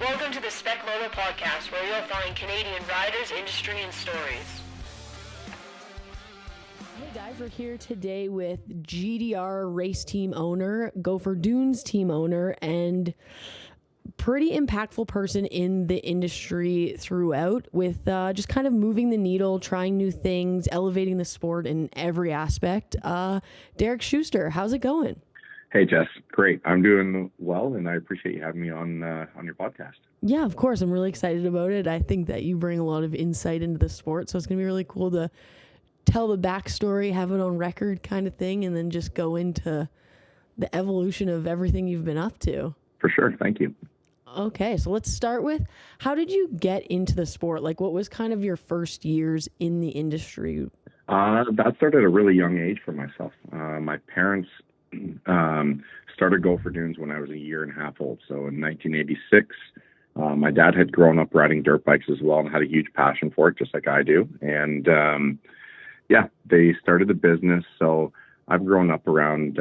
Welcome to the Spec Moto Podcast, where you'll find Canadian riders, industry, and stories. Hey guys, we're here today with GDR Race Team owner, Gopher Dunes team owner, and pretty impactful person in the industry throughout with just kind of moving the needle, trying new things, elevating the sport in every aspect. Derek Schuster, how's it going? Hey, Jess. Great. I'm doing well, and I appreciate you having me on your podcast. Yeah, of course. I'm really excited about it. I think that you bring a lot of insight into the sport, so it's going to be really cool to tell the backstory, have it on record kind of thing, and then just go into the evolution of everything you've been up to. For sure. Thank you. Okay, so let's start with, how did you get into the sport? Like, what was kind of your first years in the industry? That started at a really young age for myself. My parents started Gopher Dunes when I was a year and a half old. So in 1986, my dad had grown up riding dirt bikes as well and had a huge passion for it, just like I do. And they started the business. So I've grown up around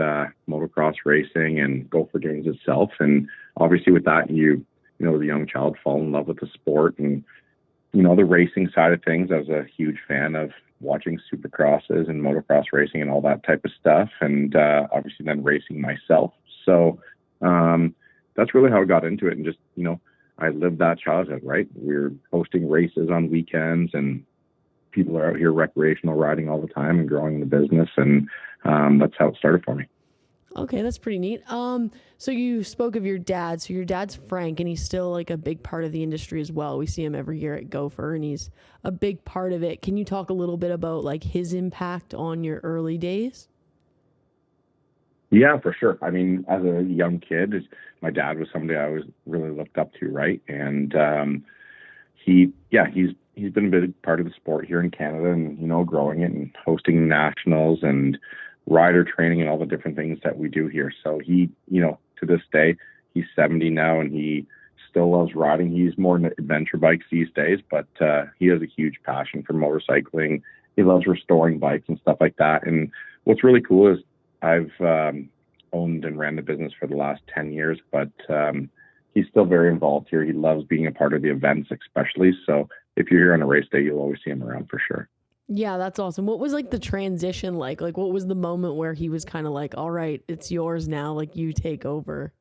motocross racing and Gopher Dunes itself. And obviously with that, you know, the young child fall in love with the sport and, you know, the racing side of things. I was a huge fan of watching supercrosses and motocross racing and all that type of stuff. And obviously then racing myself. So that's really how I got into it. And just, you know, I lived that childhood, right? We were hosting races on weekends and people are out here recreational riding all the time and growing the business. And that's how it started for me. Okay, that's pretty neat. So you spoke of your dad. So your dad's Frank, and he's still like a big part of the industry as well. We see him every year at Gopher, and he's a big part of it. Can you talk a little bit about like his impact on your early days? Yeah, for sure. I mean, as a young kid, my dad was somebody I was really looked up to, right? And he's been a big part of the sport here in Canada, and you know, growing it and hosting nationals and rider training and all the different things that we do here. So he, you know, to this day, he's 70 now and he still loves riding. He's more into adventure bikes these days, but he has a huge passion for motorcycling. He loves restoring bikes and stuff like that. And what's really cool is I've owned and ran the business for the last 10 years, but he's still very involved here. He loves being a part of the events, especially. So if you're here on a race day, you'll always see him around for sure. Yeah, that's awesome. What was like the transition like? Like, what was the moment where he was kind of like, all right, it's yours now, like you take over?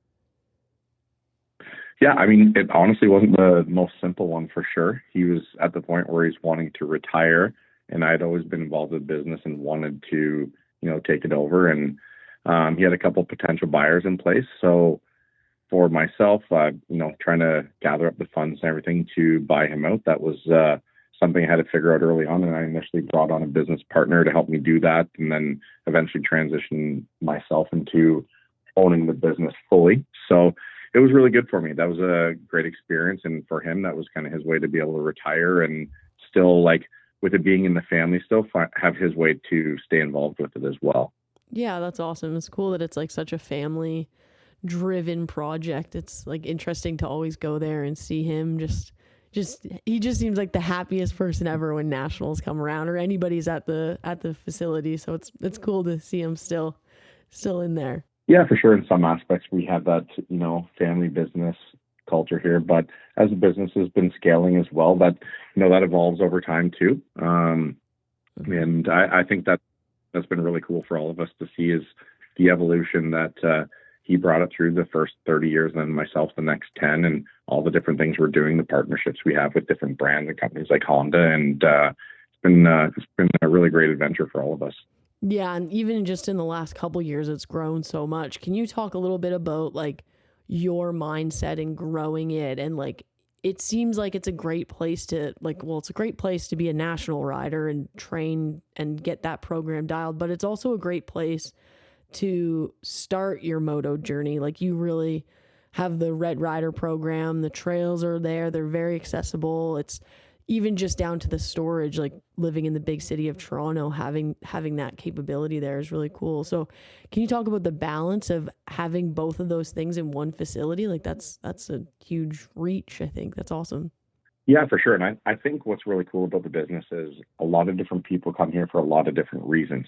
Yeah, I mean, it honestly wasn't the most simple one for sure. He was at the point where he's wanting to retire, and I'd always been involved with business and wanted to, you know, take it over. And he had a couple of potential buyers in place. So for myself, you know, trying to gather up the funds and everything to buy him out, that was something I had to figure out early on. And I initially brought on a business partner to help me do that, and then eventually transition myself into owning the business fully. So it was really good for me. That was a great experience. And for him, that was kind of his way to be able to retire and still, like, with it being in the family, still have his way to stay involved with it as well. Yeah, that's awesome. It's cool that it's like such a family driven project. It's like interesting to always go there and see him he just seems like the happiest person ever when nationals come around or anybody's at the facility. So it's cool to see him still in there. Yeah, for sure. In some aspects, we have that, you know, family business culture here, but as the business has been scaling as well, that, you know, that evolves over time too. And I think that's been really cool for all of us to see is the evolution that he brought it through the first 30 years, and then myself the next 10, and all the different things we're doing, the partnerships we have with different brands and companies like Honda. And it's been a really great adventure for all of us. Yeah. And even just in the last couple of years, it's grown so much. Can you talk a little bit about like your mindset in growing it? And like, it seems like it's a great place to it's a great place to be a national rider and train and get that program dialed, but it's also a great place to start your moto journey. Like, you really have the Red Rider program. The trails are there. They're very accessible. It's even just down to the storage, like living in the big city of Toronto, having that capability there is really cool. So can you talk about the balance of having both of those things in one facility? Like that's a huge reach. I think that's awesome. Yeah, for sure. And I think what's really cool about the business is a lot of different people come here for a lot of different reasons.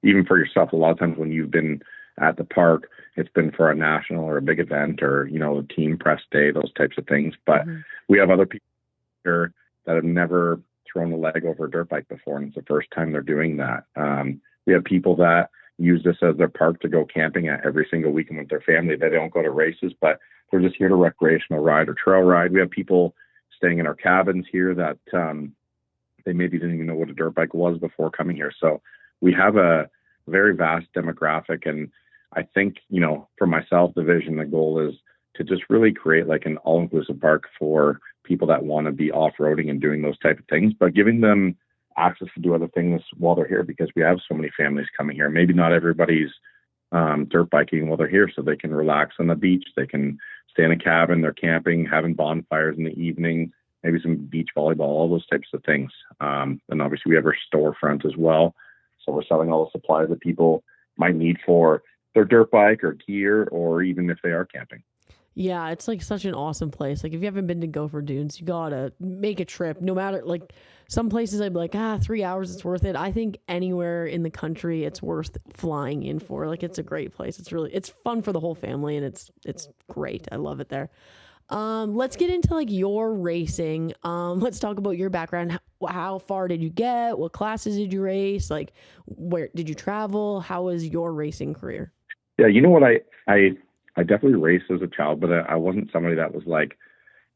Even for yourself, a lot of times when you've been at the park. It's been for a national or a big event or, a team press day, those types of things. But we have other people here that have never thrown a leg over a dirt bike before, and it's the first time they're doing that. We have people that use this as their park to go camping at every single weekend with their family. They don't go to races, but they're just here to recreational ride or trail ride. We have people staying in our cabins here that they maybe didn't even know what a dirt bike was before coming here. So we have a very vast demographic. And I think, for myself, the vision, the goal is to just really create like an all-inclusive park for people that want to be off-roading and doing those type of things, but giving them access to do other things while they're here, because we have so many families coming here. Maybe not everybody's dirt biking while they're here, so they can relax on the beach. They can stay in a cabin, they're camping, having bonfires in the evening, maybe some beach volleyball, all those types of things. And obviously we have our storefront as well. So we're selling all the supplies that people might need for their dirt bike or gear, or even if they are camping. Yeah, it's like such an awesome place. Like if you haven't been to Gopher Dunes, you gotta make a trip. No matter, like some places I'd be like, 3 hours, it's worth it. I think anywhere in the country it's worth flying in for. Like it's a great place. It's fun for the whole family, and it's great. I love it there. Let's get into like your racing. Let's talk about your background. How far did you get? What classes did you race? Like where did you travel? How was your racing career? Yeah, you know what, I definitely raced as a child, but I wasn't somebody that was like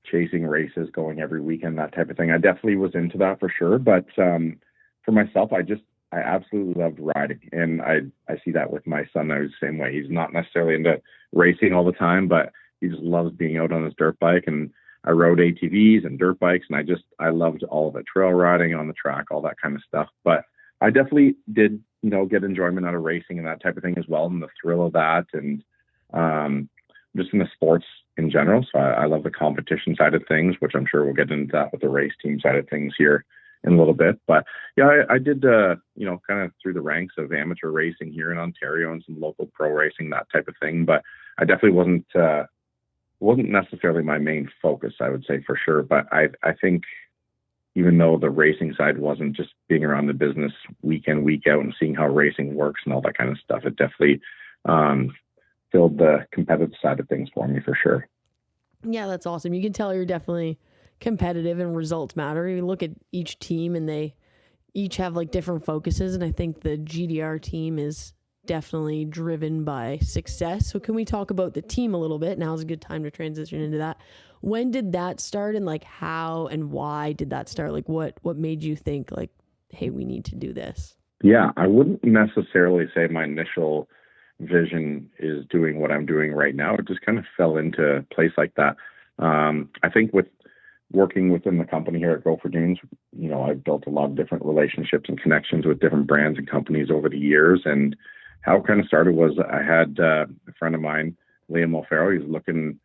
chasing races, going every weekend, that type of thing. I definitely was into that for sure. But for myself, I absolutely loved riding. And I see that with my son. I was the same way. He's not necessarily into racing all the time, but he just loves being out on his dirt bike. And I rode ATVs and dirt bikes, and I loved all of it, trail riding on the track, all that kind of stuff. But I definitely did, get enjoyment out of racing and that type of thing as well, and the thrill of that, and just in the sports in general. So I love the competition side of things, which I'm sure we'll get into that with the race team side of things here in a little bit. But yeah, I did, kind of through the ranks of amateur racing here in Ontario and some local pro racing, that type of thing. But I definitely wasn't necessarily my main focus, I would say, for sure. But I think even though the racing side wasn't just being around the business week in, week out and seeing how racing works and all that kind of stuff, it definitely filled the competitive side of things for me for sure. Yeah, that's awesome. You can tell you're definitely competitive and results matter. You look at each team and they each have like different focuses. And I think the GDR team is definitely driven by success. So can we talk about the team a little bit? Now's a good time to transition into that. When did that start, and like how and why did that start? Like what made you think like, hey, we need to do this? Yeah, I wouldn't necessarily say my initial vision is doing what I'm doing right now. It just kind of fell into place like that. I think with working within the company here at Gopher Dunes, I've built a lot of different relationships and connections with different brands and companies over the years. And how it kind of started was I had a friend of mine, Liam O'Farrell. He was looking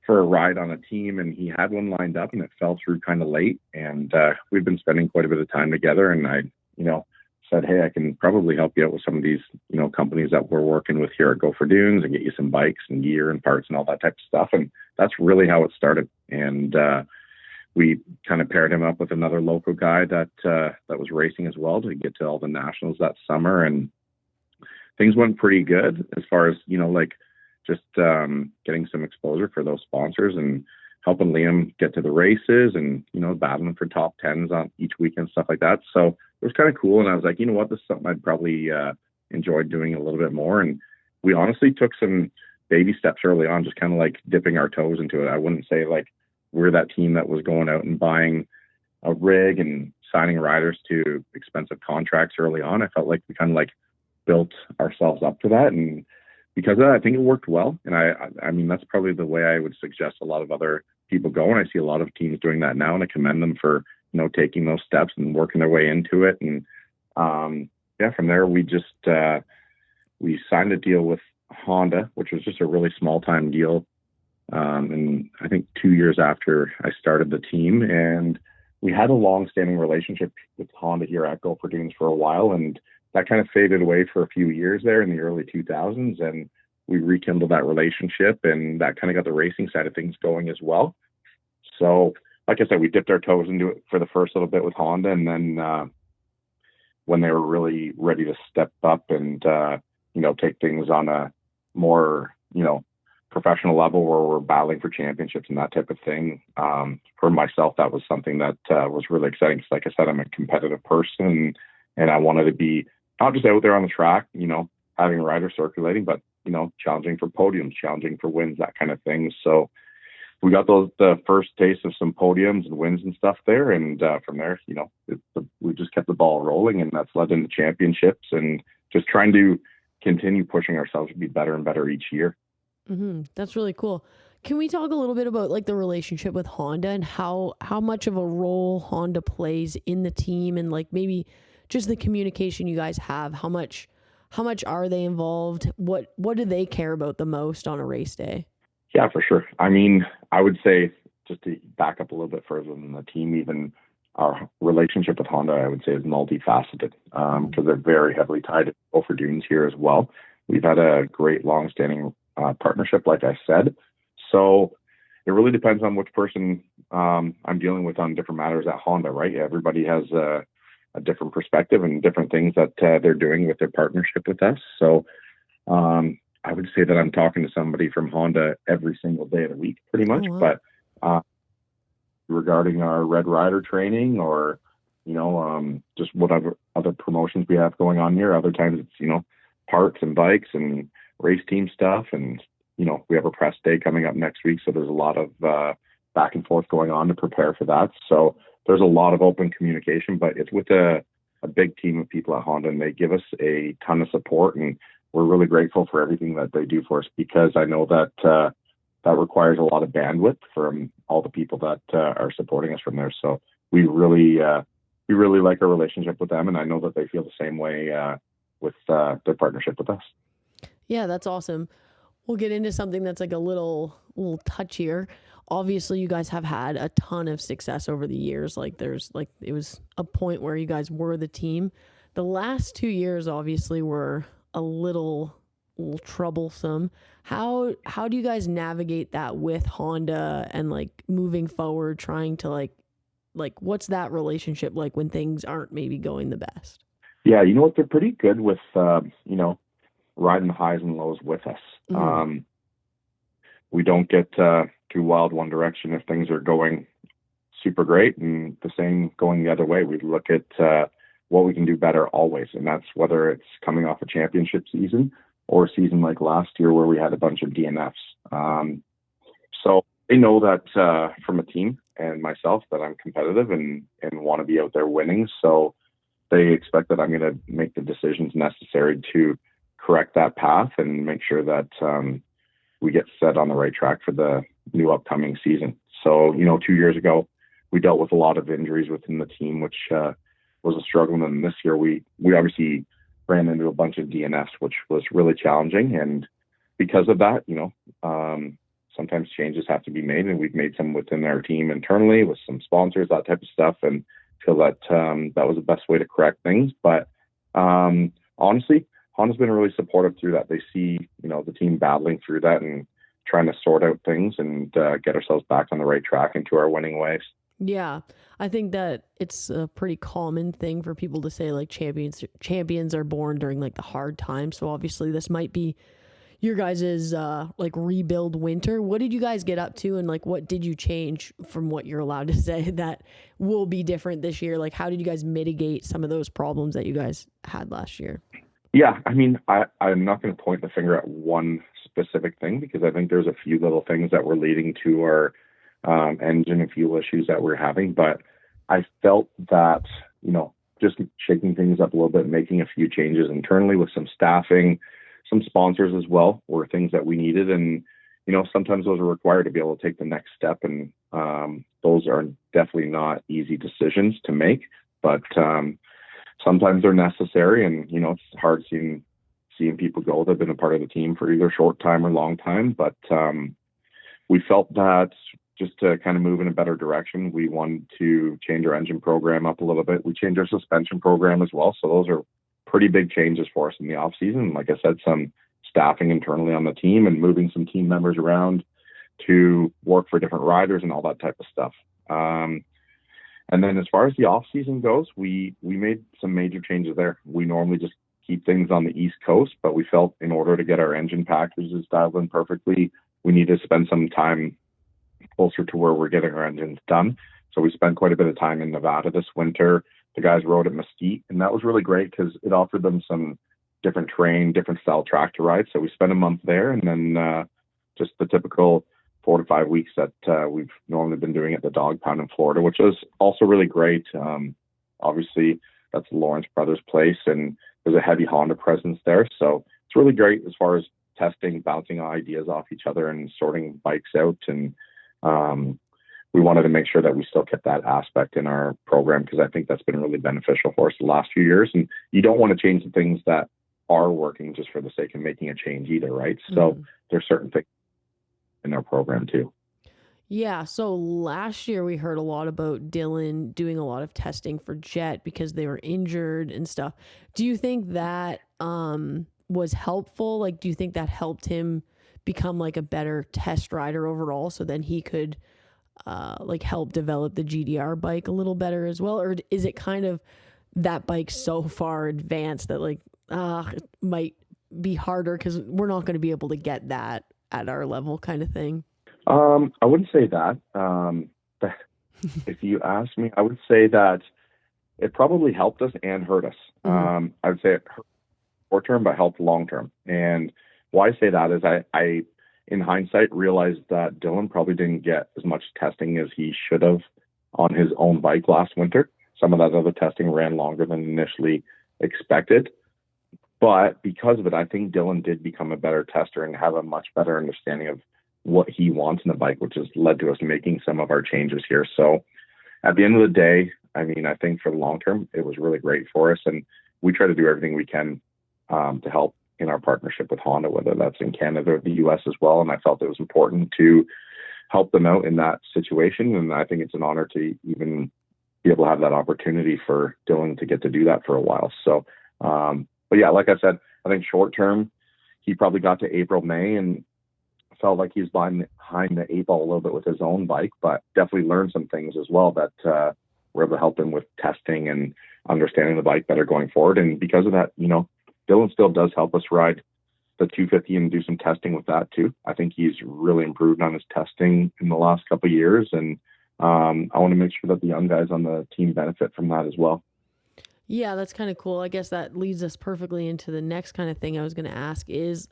for a ride on a team, and he had one lined up, and it fell through kind of late. And we've been spending quite a bit of time together, and I, said, hey, I can probably help you out with some of these, companies that we're working with here at Gopher Dunes and get you some bikes and gear and parts and all that type of stuff. And that's really how it started. And we kind of paired him up with another local guy that was racing as well to get to all the nationals that summer. And things went pretty good as far as, just getting some exposure for those sponsors and helping Liam get to the races and, battling for top 10s on each weekend, stuff like that. So it was kind of cool. And I was like, you know what, this is something I'd probably enjoy doing a little bit more. And we honestly took some baby steps early on, just kind of like dipping our toes into it. I wouldn't say like we're that team that was going out and buying a rig and signing riders to expensive contracts early on. I felt like we kind of like built ourselves up for that. And because of that, I think it worked well. And I mean, that's probably the way I would suggest a lot of other people go. And I see a lot of teams doing that now, and I commend them for, taking those steps and working their way into it. And from there, we just, we signed a deal with Honda, which was just a really small time deal. And I think 2 years after I started the team, and we had a long standing relationship with Honda here at Gopher Dunes for a while. And that kind of faded away for a few years there in the early 2000s. And we rekindled that relationship, and that kind of got the racing side of things going as well. So, like I said, we dipped our toes into it for the first little bit with Honda. And then when they were really ready to step up and, take things on a more, professional level where we're battling for championships and that type of thing. For myself, that was something that was really exciting. Because, like I said, I'm a competitive person, and I wanted to be not just out there on the track, having riders circulating, but challenging for podiums, challenging for wins, that kind of thing. So we got the first taste of some podiums and wins and stuff there, and from there, we just kept the ball rolling, and that's led into championships and just trying to continue pushing ourselves to be better and better each year. Mm-hmm. That's really cool. Can we talk a little bit about like the relationship with Honda and how much of a role Honda plays in the team, and like maybe just the communication you guys have? How much are they involved? What do they care about the most on a race day? Yeah, for sure. I mean, I would say, just to back up a little bit further than the team, even our relationship with Honda, I would say, is multifaceted, because they're very heavily tied to Gopher Dunes here as well. We've had a great long-standing partnership, like I said. So it really depends on which person I'm dealing with on different matters at Honda, right? Everybody has a different perspective and different things that they're doing with their partnership with us. So I would say that I'm talking to somebody from Honda every single day of the week, pretty much. Oh, wow. But regarding our Red Rider training, or just whatever other promotions we have going on here, other times it's parts and bikes and race team stuff, and we have a press day coming up next week, so there's a lot of back and forth going on to prepare for that. So there's a lot of open communication, but it's with a big team of people at Honda, and they give us a ton of support, and we're really grateful for everything that they do for us, because I know that that requires a lot of bandwidth from all the people that are supporting us from there. So we really like our relationship with them, and I know that they feel the same way with their partnership with us. Yeah, that's awesome. We'll get into something that's like a little touchier. Obviously, you guys have had a ton of success over the years. Like it was a point where you guys were the team. The last 2 years obviously were a little troublesome. How do you guys navigate that with Honda and like moving forward, trying to like what's that relationship like when things aren't maybe going the best? Yeah, they're pretty good with riding the highs and lows with us. Mm-hmm. We don't get too wild one direction if things are going super great, and the same going the other way. We look at what we can do better always, and that's whether it's coming off a championship season or a season like last year where we had a bunch of DNFs. So they know that from a team and myself that I'm competitive and want to be out there winning. So they expect that I'm going to make the decisions necessary to correct that path and make sure that we get set on the right track for the new upcoming season. So, 2 years ago, we dealt with a lot of injuries within the team, which was a struggle. And this year, we obviously ran into a bunch of DNFs, which was really challenging. And because of that, sometimes changes have to be made, and we've made some within our team internally with some sponsors, that type of stuff, and feel that that was the best way to correct things. But honestly, Honda's been really supportive through that. They see, the team battling through that and trying to sort out things and get ourselves back on the right track into our winning ways. Yeah, I think that it's a pretty common thing for people to say like champions are born during like the hard times. So obviously this might be your guys' like rebuild winter. What did you guys get up to, and like what did you change from what you're allowed to say that will be different this year? Like how did you guys mitigate some of those problems that you guys had last year? Yeah, I mean, I'm not going to point the finger at one specific thing, because I think there's a few little things that were leading to our engine and fuel issues that we're having. But I felt that, just shaking things up a little bit, making a few changes internally with some staffing, some sponsors as well, were things that we needed. And, sometimes those are required to be able to take the next step. And those are definitely not easy decisions to make, but sometimes they're necessary. And, it's hard seeing people go that have been a part of the team for either short time or long time. But we felt that just to kind of move in a better direction, we wanted to change our engine program up a little bit. We changed our suspension program as well. So those are pretty big changes for us in the off season. Like I said, some staffing internally on the team and moving some team members around to work for different riders and all that type of stuff. And then as far as the off season goes, we made some major changes there. We normally just keep things on the East Coast, but we felt in order to get our engine packages dialed in perfectly, we need to spend some time closer to where we're getting our engines done. So we spent quite a bit of time in Nevada this winter. The guys rode at Mesquite, and that was really great because it offered them some different terrain, different style track to ride. So we spent a month there, and then just the typical 4 to 5 weeks that we've normally been doing at the Dog Pound in Florida, which was also really great. Obviously, that's Lawrence Brothers place, and there's a heavy Honda presence there. So it's really great as far as testing, bouncing ideas off each other and sorting bikes out. And we wanted to make sure that we still kept that aspect in our program because I think that's been really beneficial for us the last few years. And you don't want to change the things that are working just for the sake of making a change either, right? So there's certain things in our program too. Yeah, so last year we heard a lot about Dylan doing a lot of testing for Jet because they were injured and stuff. Do you think that was helpful? Like, do you think that helped him become like a better test rider overall so then he could like help develop the GDR bike a little better as well? Or is it kind of that bike so far advanced that like it might be harder because we're not going to be able to get that at our level kind of thing? I wouldn't say that. If you ask me, I would say that it probably helped us and hurt us. I would say it hurt short term, but helped long term. And why I say that is I, in hindsight, realized that Dylan probably didn't get as much testing as he should have on his own bike last winter. Some of that other testing ran longer than initially expected. But because of it, I think Dylan did become a better tester and have a much better understanding of what he wants in the bike, which has led to us making some of our changes here. So at the end of the day, I mean, I think for the long term, it was really great for us. And we try to do everything we can to help in our partnership with Honda, whether that's in Canada or the US as well. And I felt it was important to help them out in that situation. And I think it's an honor to even be able to have that opportunity for Dylan to get to do that for a while. So, but yeah, like I said, I think short term, he probably got to April, May, and felt like he was behind the 8 ball a little bit with his own bike, but definitely learned some things as well that were able to help him with testing and understanding the bike better going forward. And because of that, you know, Dylan still does help us ride the 250 and do some testing with that too. I think he's really improved on his testing in the last couple of years. And I want to make sure that the young guys on the team benefit from that as well. Yeah, that's kind of cool. I guess that leads us perfectly into the next kind of thing I was going to ask is,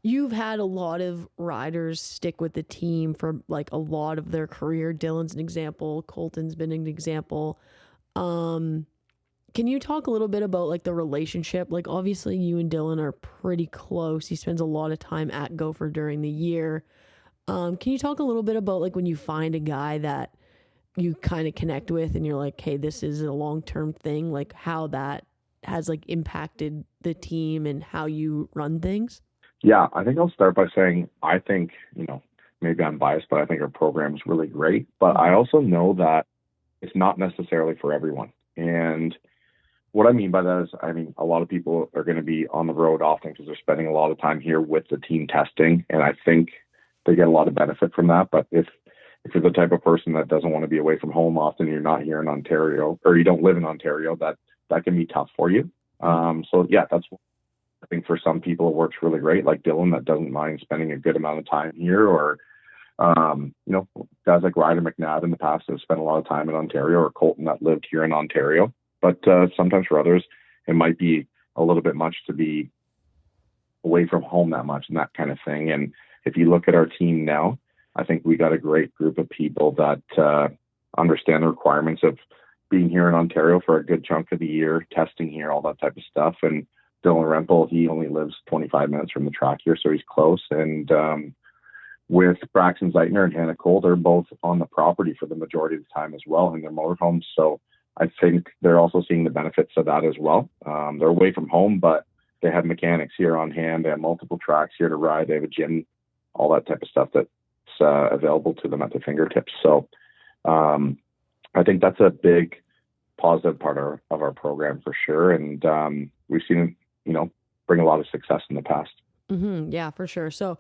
you've had a lot of riders stick with the team for like a lot of their career. Dylan's an example. Colton's been an example. Can you talk a little bit about like the relationship? Like obviously you and Dylan are pretty close. He spends a lot of time at Gopher during the year. Can you talk a little bit about like when you find a guy that you kind of connect with and you're like, hey, this is a long-term thing, like how that has like impacted the team and how you run things? Yeah, I think I'll start by saying I think, you know, maybe I'm biased, but I think our program is really great. But I also know that it's not necessarily for everyone. And what I mean by that is, I mean, a lot of people are going to be on the road often because they're spending a lot of time here with the team testing. And I think they get a lot of benefit from that. But if you're the type of person that doesn't want to be away from home often, you're not here in Ontario, or you don't live in Ontario, that can be tough for you. So yeah, that's, I think for some people it works really great, like Dylan that doesn't mind spending a good amount of time here, or you know, guys like Ryder McNabb in the past have spent a lot of time in Ontario, or Colton that lived here in Ontario. But sometimes for others, it might be a little bit much to be away from home that much and that kind of thing. And if you look at our team now, I think we got a great group of people that understand the requirements of being here in Ontario for a good chunk of the year, testing here, all that type of stuff. And Dylan Rempel, he only lives 25 minutes from the track here, so he's close. And with Braxton Zeitner and Hannah Cole, they're both on the property for the majority of the time as well in their motorhomes. So I think they're also seeing the benefits of that as well. They're away from home, but they have mechanics here on hand. They have multiple tracks here to ride. They have a gym, all that type of stuff that's available to them at their fingertips. So I think that's a big positive part of our program for sure. And we've seen, you know, bring a lot of success in the past. Mm-hmm. Yeah, for sure. So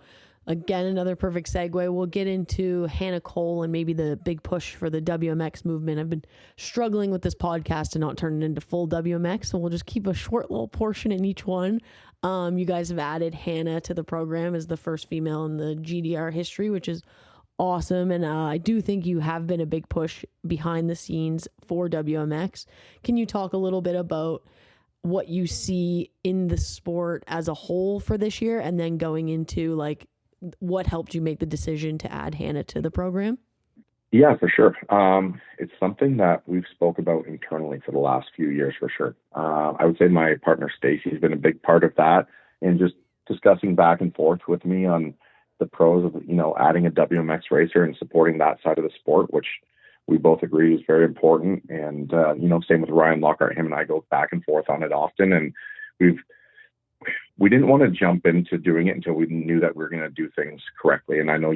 again, another perfect segue. We'll get into Hannah Cole and maybe the big push for the WMX movement. I've been struggling with this podcast to not turn it into full WMX, so we'll just keep a short little portion in each one. You guys have added Hannah to the program as the first female in the GDR history, which is awesome. And I do think you have been a big push behind the scenes for WMX. Can you talk a little bit about what you see in the sport as a whole for this year, and then going into like what helped you make the decision to add Hannah to the program? Yeah, for sure. It's something that we've spoke about internally for the last few years, for sure. I would say my partner Stacy has been a big part of that, and just discussing back and forth with me on the pros of, adding a WMX racer and supporting that side of the sport, which we both agree is very important. And, same with Ryan Lockhart. Him and I go back and forth on it often. And we didn't want to jump into doing it until we knew that we were going to do things correctly. And I know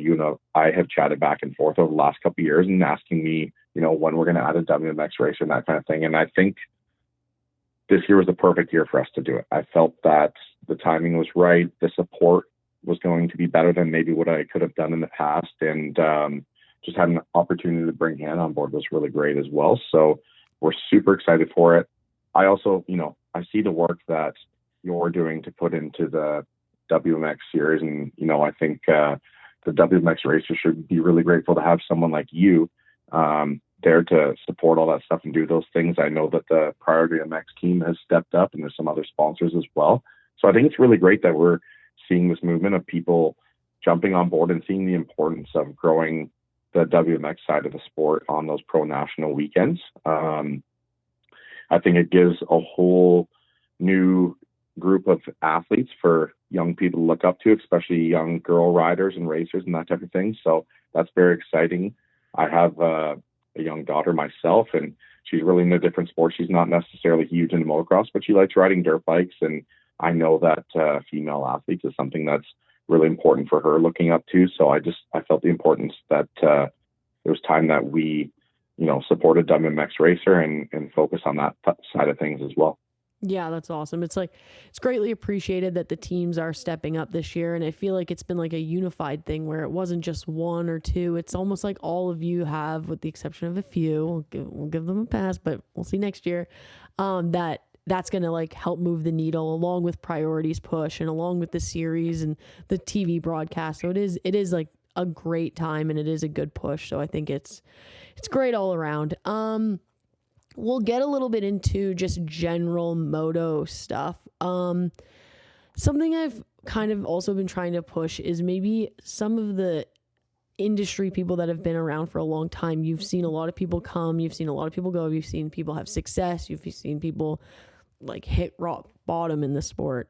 I have chatted back and forth over the last couple of years and asking me, when we're going to add a WMX racer and that kind of thing. And I think this year was the perfect year for us to do it. I felt that the timing was right. The support was going to be better than maybe what I could have done in the past. And just had an opportunity to bring Hannah on board was really great as well. So we're super excited for it. I also, I see the work that you're doing to put into the WMX series. And, I think the WMX racers should be really grateful to have someone like you there to support all that stuff and do those things. I know that the Priority MX team has stepped up, and there's some other sponsors as well. So I think it's really great that we're seeing this movement of people jumping on board and seeing the importance of growing the WMX side of the sport on those pro national weekends. I think it gives a whole new group of athletes for young people to look up to, especially young girl riders and racers and that type of thing. So that's very exciting. I have a young daughter myself, and she's really into different sports. She's not necessarily huge into motocross, but she likes riding dirt bikes. And I know that female athletes is something that's really important for her looking up to. So I felt the importance that it was time that we, supported WMX racer and focus on that side of things as well. Yeah, that's awesome. It's greatly appreciated that the teams are stepping up this year. And I feel like it's been like a unified thing where it wasn't just one or two. It's almost like all of you have, with the exception of a few, we'll give them a pass, but we'll see next year, that's going to like help move the needle along with Priorities push and along with the series and the TV broadcast. So it is like a great time, and it is a good push. So I think it's great all around. We'll get a little bit into just general moto stuff. Something I've kind of also been trying to push is maybe some of the industry people that have been around for a long time. You've seen a lot of people come, you've seen a lot of people go, you've seen people have success, you've seen people like hit rock bottom in the sport.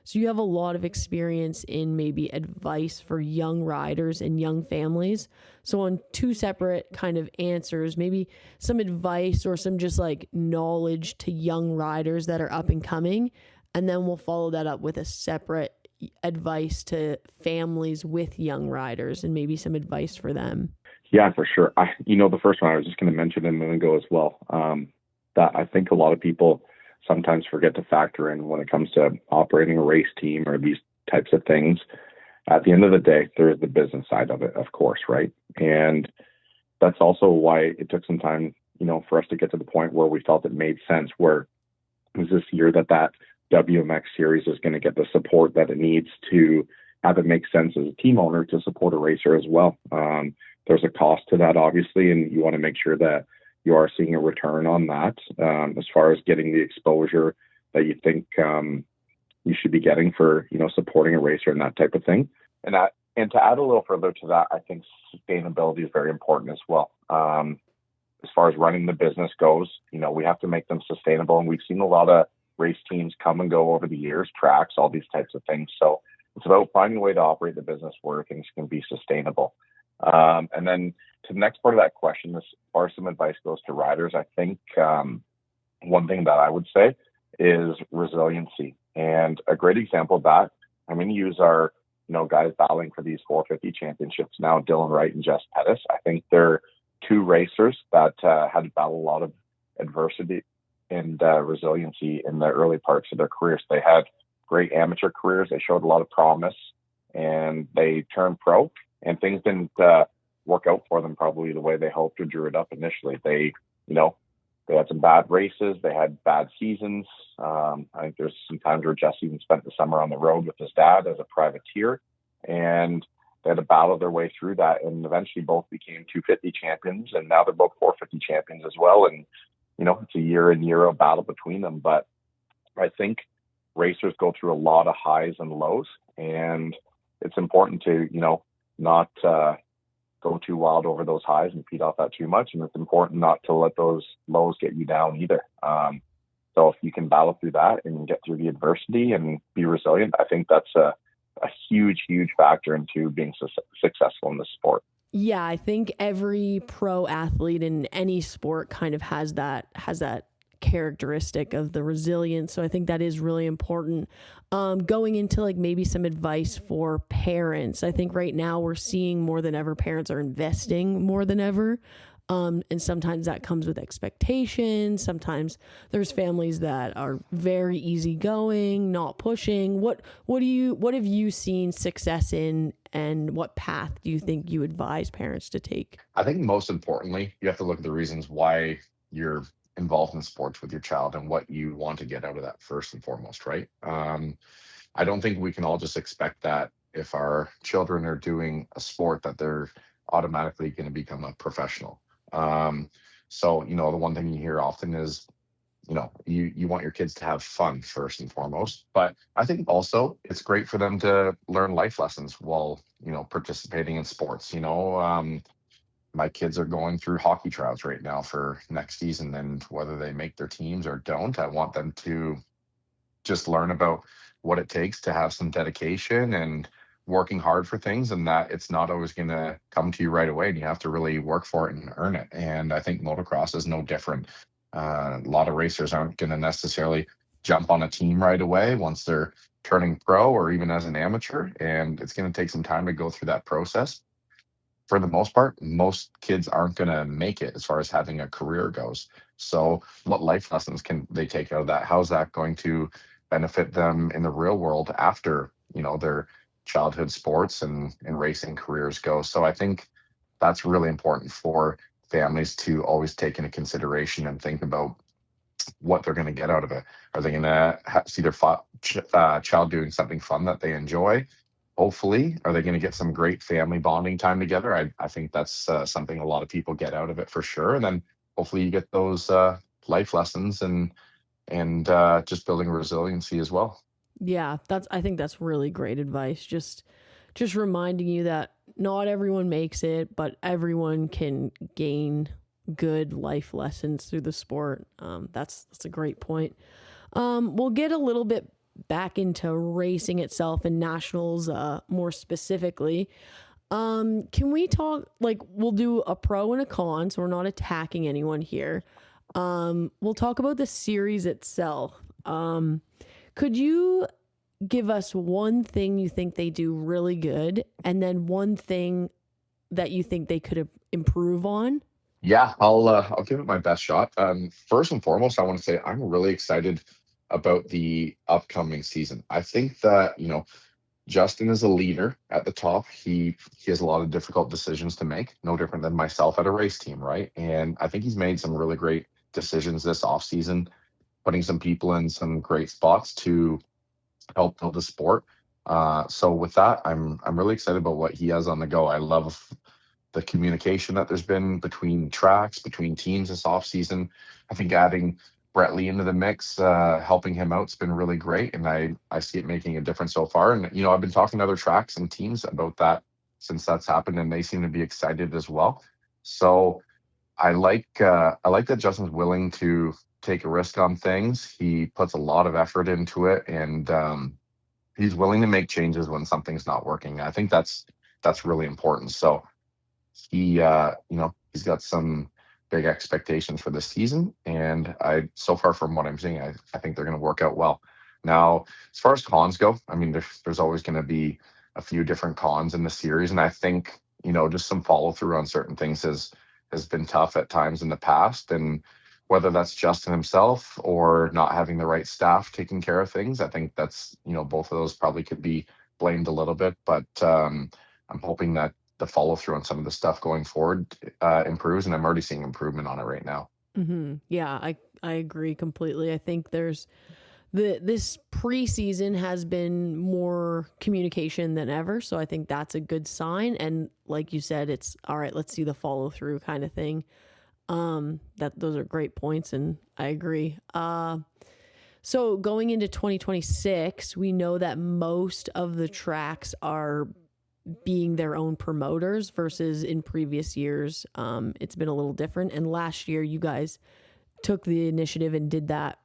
So you have a lot of experience in maybe advice for young riders and young families. So on two separate kind of answers, maybe some advice or some just like knowledge to young riders that are up and coming. And then we'll follow that up with a separate advice to families with young riders and maybe some advice for them. Yeah, for sure. The first one I was just going to mention a minute ago as well, that I think a lot of people sometimes forget to factor in when it comes to operating a race team or these types of things. At the end of the day, there's the business side of it, of course, right? And that's also why it took some time, for us to get to the point where we felt it made sense, where it was this year that WMX series is going to get the support that it needs to have it make sense as a team owner to support a racer as well. There's a cost to that, obviously, and you want to make sure that you are seeing a return on that, as far as getting the exposure that you think you should be getting for, supporting a racer and that type of thing. And to add a little further to that, I think sustainability is very important as well. As far as running the business goes, we have to make them sustainable. And we've seen a lot of race teams come and go over the years, tracks, all these types of things. So it's about finding a way to operate the business where things can be sustainable. And then to the next part of that question, as far as some advice goes to riders, I think one thing that I would say is resiliency. And a great example of that, I'm going to use our guys battling for these 450 championships now, Dylan Wright and Jess Pettis. I think they're two racers that had to battle a lot of adversity and resiliency in the early parts of their careers. They had great amateur careers. They showed a lot of promise and they turned pro, and things didn't work out for them probably the way they hoped or drew it up initially. They had some bad races. They had bad seasons. I think there's some times where Jesse even spent the summer on the road with his dad as a privateer, and they had to battle their way through that, and eventually both became 250 champions, and now they're both 450 champions as well. And, it's a year in, year out battle between them. But I think racers go through a lot of highs and lows, and it's important to, not go too wild over those highs and feed off that too much. And it's important not to let those lows get you down either. So if you can battle through that and get through the adversity and be resilient, I think that's a huge, huge factor into being successful in this sport. Yeah, I think every pro athlete in any sport kind of has that characteristic of the resilience. So I think that is really important. Going into like maybe some advice for parents. I think right now we're seeing more than ever parents are investing more than ever. And sometimes that comes with expectations. Sometimes there's families that are very easygoing, not pushing. What have you seen success in, and what path do you think you advise parents to take? I think most importantly, you have to look at the reasons why you're involved in sports with your child and what you want to get out of that first and foremost, right? I don't think we can all just expect that if our children are doing a sport that they're automatically going to become a professional. So, the one thing you hear often is, you want your kids to have fun first and foremost, but I think also it's great for them to learn life lessons while, participating in sports. My kids are going through hockey trials right now for next season, and whether they make their teams or don't, I want them to just learn about what it takes to have some dedication and working hard for things, and that it's not always going to come to you right away, and you have to really work for it and earn it. And I think motocross is no different. A lot of racers aren't going to necessarily jump on a team right away once they're turning pro or even as an amateur, and it's going to take some time to go through that process. For the most part, most kids aren't going to make it as far as having a career goes. So what life lessons can they take out of that? How's that going to benefit them in the real world after, their childhood sports and racing careers go? So I think that's really important for families to always take into consideration and think about what they're going to get out of it. Are they going to see their child doing something fun that they enjoy? Hopefully. Are they going to get some great family bonding time together? I think that's something a lot of people get out of it for sure. And then hopefully you get those life lessons and just building resiliency as well. Yeah, I think that's really great advice. Just reminding you that not everyone makes it, but everyone can gain good life lessons through the sport. That's a great point. We'll get a little bit back into racing itself and nationals more specifically. Can we talk, we'll do a pro and a con, so we're not attacking anyone here. We'll talk about the series itself. Could you give us one thing you think they do really good, and then one thing that you think they could improve on? Yeah, I'll give it my best shot. First and foremost, I want to say I'm really excited about the upcoming season. I think that, Justin is a leader at the top. He has a lot of difficult decisions to make, no different than myself at a race team, right? And I think he's made some really great decisions this offseason, putting some people in some great spots to help build the sport. So with that, I'm really excited about what he has on the go. I love the communication that there's been between tracks, between teams this offseason. I think adding Brett Lee into the mix, helping him out, has been really great, and I see it making a difference so far. And I've been talking to other tracks and teams about that since that's happened, and they seem to be excited as well. So I like that Justin's willing to take a risk on things. He puts a lot of effort into it, and he's willing to make changes when something's not working. I think that's really important. So he's got some big expectations for this season, and so far from what I'm seeing, I think they're going to work out well. Now, as far as cons go, I mean, there's always going to be a few different cons in the series, and I think just some follow through on certain things has been tough at times in the past, and whether that's Justin himself or not having the right staff taking care of things, I think that's both of those probably could be blamed a little bit, but I'm hoping that the follow through on some of the stuff going forward improves, and I'm already seeing improvement on it right now. Yeah, I agree completely. I think there's this preseason has been more communication than ever, so I think that's a good sign. And like you said, it's all right. Let's see the follow through kind of thing. That those are great points, and I agree. So going into 2026, we know that most of the tracks are being their own promoters versus in previous years. It's been a little different. And last year, you guys took the initiative and did that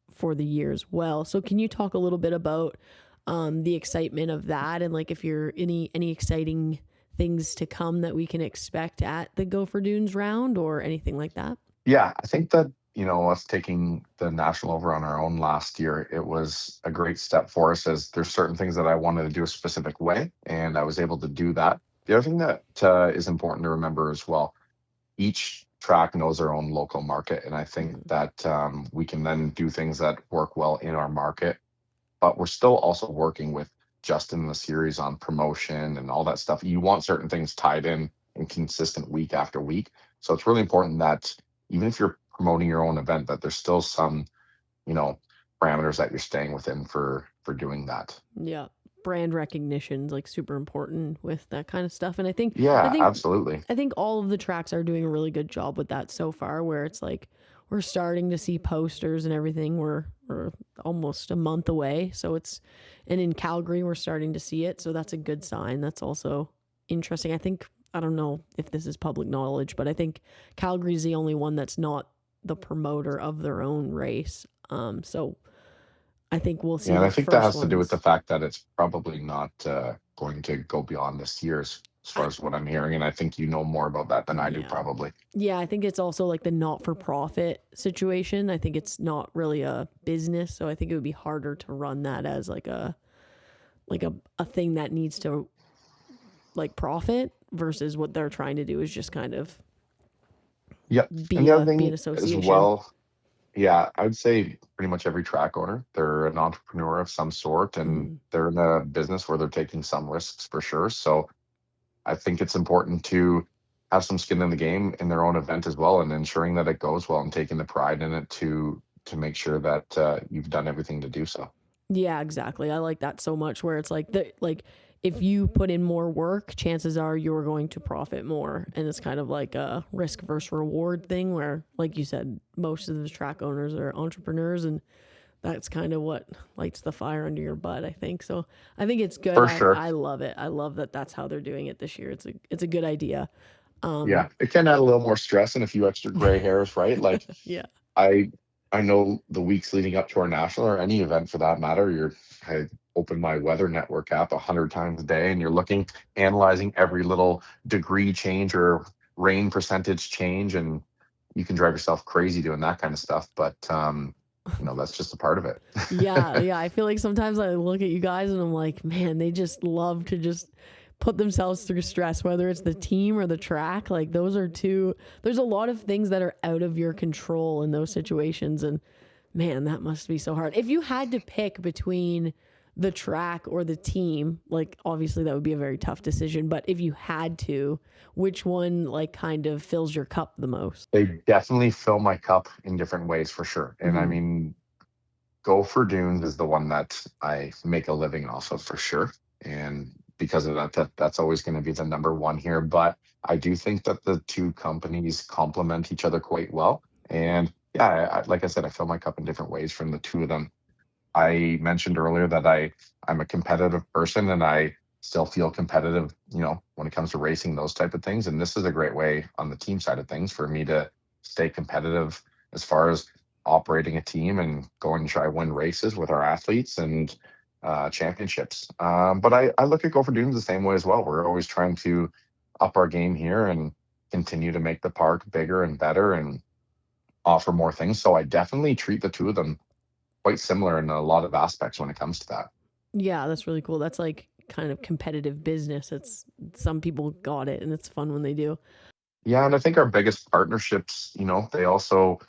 for the year as well. So can you talk a little bit about the excitement of that, and like if you're any exciting things to come that we can expect at the Gopher Dunes round or anything like that? Yeah, I think that, us taking the national over on our own last year, it was a great step for us, as there's certain things that I wanted to do a specific way, and I was able to do that. The other thing that is important to remember as well, each track knows their own local market, and I think that we can then do things that work well in our market, but we're still also working with Justin and the series on promotion and all that stuff. You want certain things tied in and consistent week after week. So it's really important that even if you're promoting your own event, that there's still some, parameters that you're staying within for doing that. Yeah. Brand recognition's like super important with that kind of stuff. And I think Absolutely. I think all of the tracks are doing a really good job with that so far, where it's like we're starting to see posters and everything. We're almost a month away. And in Calgary, we're starting to see it. So that's a good sign. That's also interesting. I don't know if this is public knowledge, but I think Calgary's the only one that's not the promoter of their own race. So I think we'll see. Yeah, and I think that has to do with ones. the fact that it's probably not going to go beyond this year, as far as what I'm hearing. And I think you know more about that than I do, probably. Yeah, I think it's also like the not-for-profit situation. I think it's not really a business, so I think it would be harder to run that as like a thing that needs to like profit, versus what they're trying to do is just kind of And be the other an thing as association. well, yeah, I would say pretty much every track owner, they're an entrepreneur of some sort, and they're in a business where they're taking some risks for sure. So I think it's important to have some skin in the game in their own event as well, and ensuring that it goes well and taking the pride in it to make sure that you've done everything to do so. Yeah, exactly. I like that so much, where it's like if you put in more work, chances are you're going to profit more. And it's kind of like a risk versus reward thing, where, like you said, most of the track owners are entrepreneurs, and that's kind of what lights the fire under your butt, I think. So I think it's good. For sure. I love it. I love that that's how they're doing it this year. It's a good idea. Yeah, it can add a little more stress and a few extra gray hairs, right? Like, yeah. I know the weeks leading up to our national, or any event for that matter, I open my weather network app 100 times a day, and you're analyzing every little degree change or rain percentage change, and you can drive yourself crazy doing that kind of stuff. But that's just a part of it. Yeah. I feel like sometimes I look at you guys and I'm like, man, they just love to just put themselves through stress, whether it's the team or the track. Like there's a lot of things that are out of your control in those situations. And man, that must be so hard. If you had to pick between the track or the team, like obviously that would be a very tough decision, but if you had to, which one like kind of fills your cup the most? They definitely fill my cup in different ways, for sure. And I mean, Gopher Dunes is the one that I make a living off of, for sure. And because of that's always going to be the number one here. But I do think that the two companies complement each other quite well. And yeah, like I said, I fill my cup in different ways from the two of them. I mentioned earlier that I'm a competitive person, and I still feel competitive, when it comes to racing, those type of things. And this is a great way on the team side of things for me to stay competitive as far as operating a team and going to try win races with our athletes and championships. But I look at Gopher Dunes the same way as well. We're always trying to up our game here and continue to make the park bigger and better and offer more things. So I definitely treat the two of them quite similar in a lot of aspects when it comes to that. Yeah, that's really cool. That's like kind of competitive business. Some people got it, and it's fun when they do. Yeah, and I think our biggest partnerships, they also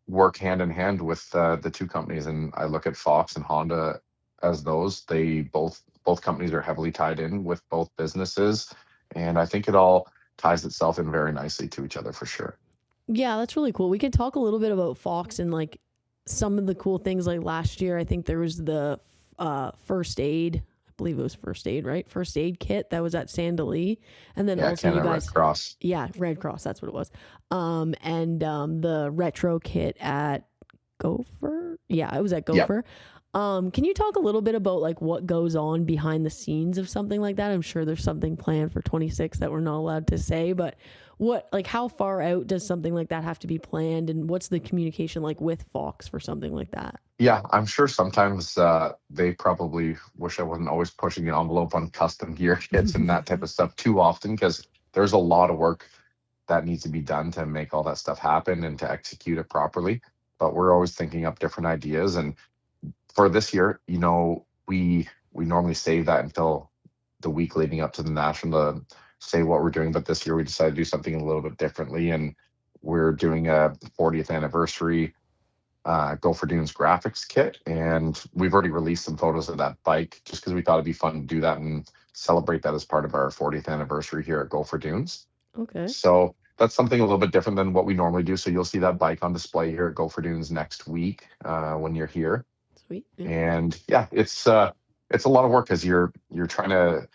work hand in hand with the two companies. And I look at Fox and Honda as those. They both companies are heavily tied in with both businesses, and I think it all ties itself in very nicely to each other for sure. Yeah, that's really cool. We could talk a little bit about Fox and like some of the cool things. Like last year, I think there was the first aid. I believe it was first aid, right? First aid kit that was at Sandalee, and then Yeah, also Canada you Red guys, Cross. yeah, Red Cross. That's what it was. And the retro kit at Gopher. Yeah, it was at Yep. Gopher. Can you talk a little bit about like what goes on behind the scenes of something like that? I'm sure there's something planned for 26 that we're not allowed to say, but what, like, how far out does something like that have to be planned, and what's the communication like with Fox for something like that? Yeah, I'm sure sometimes they probably wish I wasn't always pushing the envelope on custom gear kits and that type of stuff too often, because there's a lot of work that needs to be done to make all that stuff happen and to execute it properly. But we're always thinking up different ideas. And for this year, we normally save that until the week leading up to the national to say what we're doing. But this year we decided to do something a little bit differently, and we're doing a 40th anniversary Gopher Dunes graphics kit, and we've already released some photos of that bike just because we thought it'd be fun to do that and celebrate that as part of our 40th anniversary here at Gopher Dunes. Okay. So that's something a little bit different than what we normally do. So you'll see that bike on display here at Gopher Dunes next week when you're here. Sweet. Yeah. And yeah, it's a lot of work because you're trying to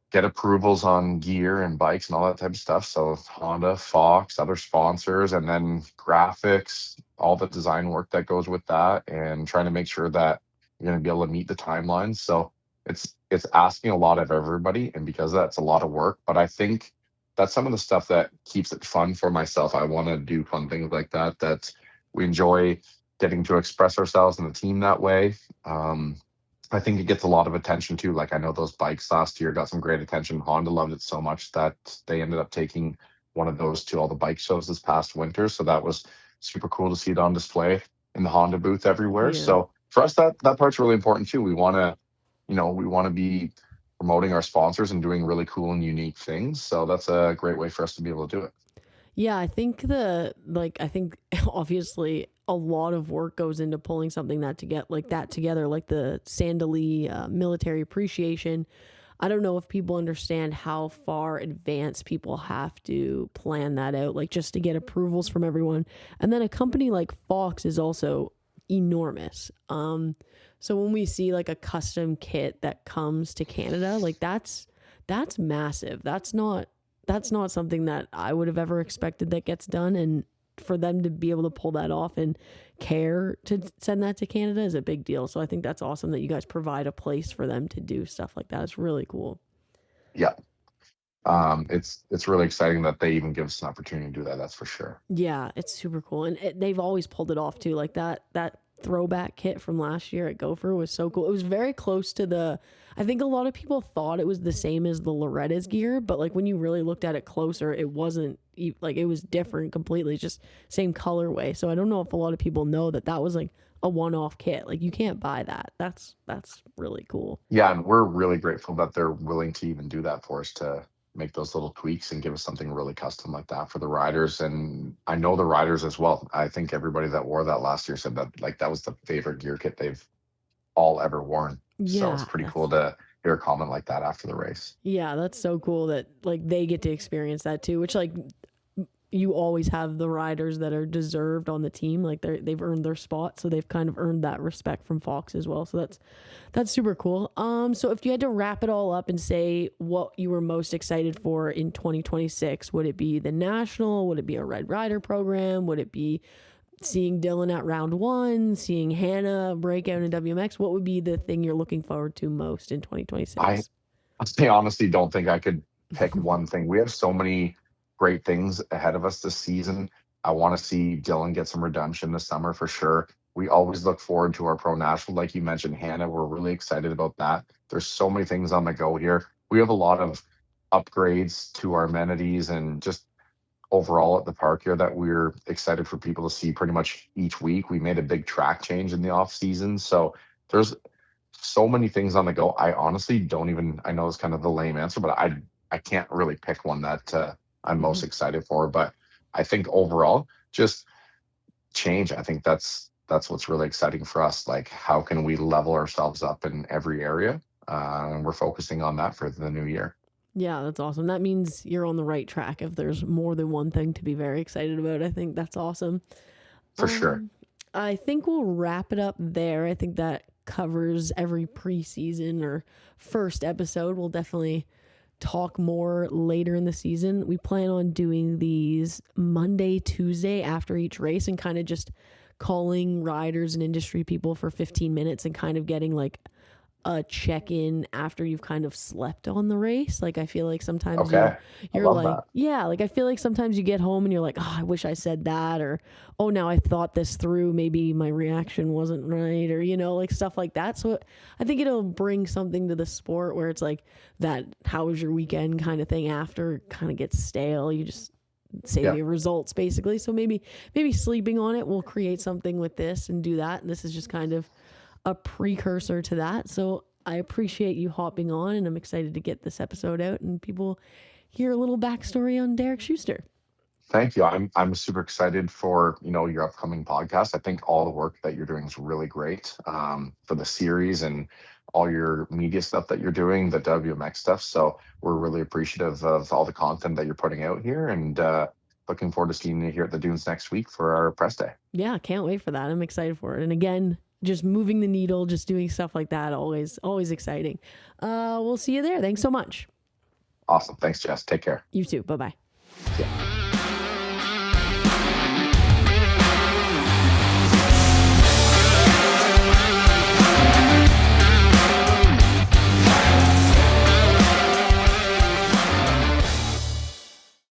get approvals on gear and bikes and all that type of stuff. So Honda, Fox, other sponsors, and then graphics, all the design work that goes with that, and trying to make sure that you're going to be able to meet the timelines. So it's asking a lot of everybody, and because that's a lot of work. But I think that's some of the stuff that keeps it fun for myself. I want to do fun things like that. That we enjoy getting to express ourselves in the team that way. I think it gets a lot of attention too. Like I know those bikes last year got some great attention. Honda loved it so much that they ended up taking one of those to all the bike shows this past winter. So that was super cool to see it on display in the Honda booth everywhere. Yeah. So for us, that part's really important too. We want to be promoting our sponsors and doing really cool and unique things. So that's a great way for us to be able to do it. Yeah, I think obviously a lot of work goes into pulling something that together, like the Sandalee military appreciation. I don't know if people understand how far advanced people have to plan that out, like just to get approvals from everyone. And then a company like Fox is also enormous. So when we see like a custom kit that comes to Canada, like that's massive. That's not something that I would have ever expected that gets done, and for them to be able to pull that off and care to send that to Canada is a big deal. So I think that's awesome that you guys provide a place for them to do stuff like that. It's really cool. Yeah. It's really exciting that they even give us an opportunity to do that. That's for sure. Yeah, it's super cool. And they've always pulled it off too. Like that throwback kit from last year at Gopher was so cool. It was very close to I think a lot of people thought it was the same as the Loretta's gear, but like when you really looked at it closer, it wasn't, like it was different completely, just same colorway. So I don't know if a lot of people know that was like a one-off kit. Like you can't buy that. That's really cool. Yeah, and we're really grateful that they're willing to even do that for us, to make those little tweaks and give us something really custom like that for the riders. And I know the riders as well. I think everybody that wore that last year said that like that was the favorite gear kit they've all ever worn. Yeah, so it's pretty cool to hear a comment like that after the race. Yeah, that's so cool that like they get to experience that too, which like you always have the riders that are deserved on the team. Like they've earned their spot, so they've kind of earned that respect from Fox as well. So that's super cool. So if you had to wrap it all up and say what you were most excited for in 2026, would it be the national? Would it be a Red Rider program? Would it be seeing Dylan at round 1, seeing Hannah break out in WMX? What would be the thing you're looking forward to most in 2026? I honestly don't think I could pick one thing. We have so many great things ahead of us this season. I want to see Dylan get some redemption this summer for sure. We always look forward to our pro national. Like you mentioned, Hannah, we're really excited about that. There's so many things on the go here. We have a lot of upgrades to our amenities and just overall at the park here that we're excited for people to see pretty much each week. We made a big track change in the off season. So there's so many things on the go. I honestly don't even, I know it's kind of the lame answer, but I can't really pick one that I'm most excited for. But I think overall, just change. I think that's that's what's really exciting for us. Like, how can we level ourselves up in every area? And we're focusing on that for the new year. Yeah, that's awesome. That means you're on the right track if there's more than one thing to be very excited about. I think that's awesome. For sure. I think we'll wrap it up there. I think that covers every preseason or first episode. We'll definitely talk more later in the season. We plan on doing these Monday, Tuesday after each race and kind of just calling riders and industry people for 15 minutes and kind of getting like a check-in after you've kind of slept on the race. Like, I feel like sometimes you're like, that. yeah, like I feel like sometimes you get home and you're like, oh, I wish I said that, or, oh, now I thought this through, maybe my reaction wasn't right, or, like stuff like that. So I think it'll bring something to the sport where it's like that how was your weekend kind of thing after kind of gets stale. You just say your results basically. So maybe sleeping on it will create something with this and do that. And this is just kind of a precursor to that. So I appreciate you hopping on, and I'm excited to get this episode out and people hear a little backstory on Derek Schuster. Thank you. I'm super excited for your upcoming podcast. I think all the work that you're doing is really great for the series and all your media stuff that you're doing, the WMX stuff. So we're really appreciative of all the content that you're putting out here, and looking forward to seeing you here at the Dunes next week for our press day. Yeah, can't wait for that. I'm excited for it. And again, just moving the needle, just doing stuff like that, always exciting. We'll see you there. Thanks so much. Awesome. Thanks, Jess. Take care. You too. Bye-bye. Yeah.